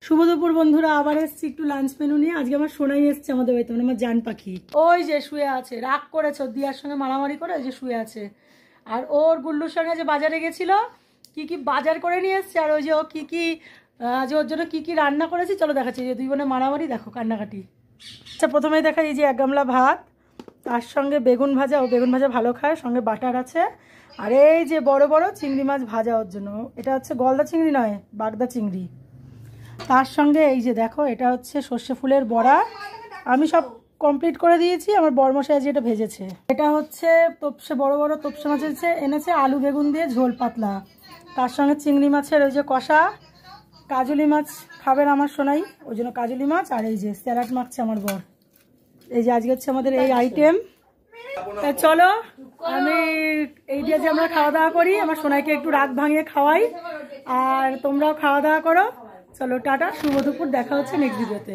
শুভ দুপুর বন্ধুরা, আবার এসছি একটু লাঞ্চ মেনু নিয়ে। আজকে আমার সোনাই এসছে আমাদের বাড়িতে, মানে আমার জান পাখি। ওই যে শুয়ে আছে, রাগ করেছে দিয়ার সঙ্গে মারামারি করে, ওই যে শুয়ে আছে। আর ওর গুল্লুর সঙ্গে যে বাজারে গেছিল, কি কি বাজার করে নিয়ে এসছে, আর ওই যে ও কি কি যে ওর জন্য কি কি রান্না করেছি চলো দেখাচ্ছি। যে দুই বোনে মারামারি, দেখো কান্নাকাটি। আচ্ছা, প্রথমেই দেখা এই যে 1 গামলা ভাত, তার সঙ্গে বেগুন ভাজা, ও বেগুন ভাজা ভালো খায়, সঙ্গে বাটার আছে। আর এই যে বড় বড় চিংড়ি মাছ ভাজা ওর জন্য, এটা হচ্ছে গলদা চিংড়ি নয়, বাগদা চিংড়ি। তার সঙ্গে এই যে দেখো, এটা হচ্ছে সর্ষে ফুলের বড়া। আমি সব কমপ্লিট করে দিয়েছি, আমার বড়মশাই আজ এটা ভেজেছে। এটা হচ্ছে তোপসে, বড় বড় তোপসে মাছ এনেছে, আলু বেগুন দিয়ে ঝোল পাতলা। তার সঙ্গে চিংড়ি মাছের ওই যে কষা। কাজলি মাছ খাবেন আমার সোনাই, ওই জন্য কাজলি মাছ। আর এই যে স্যালাড মাখছে আমার বর। এই যে আজকে হচ্ছে আমাদের এই আইটেম। চলো আমি এই দিয়ে যে আমরা খাওয়া দাওয়া করি, আমার সোনাইকে একটু রাত ভাঙিয়ে খাওয়াই, আর তোমরাও খাওয়া দাওয়া করো। চলো টাটা, শুভ দুপুর, দেখা হচ্ছে নেক্সট ভিডিওতে।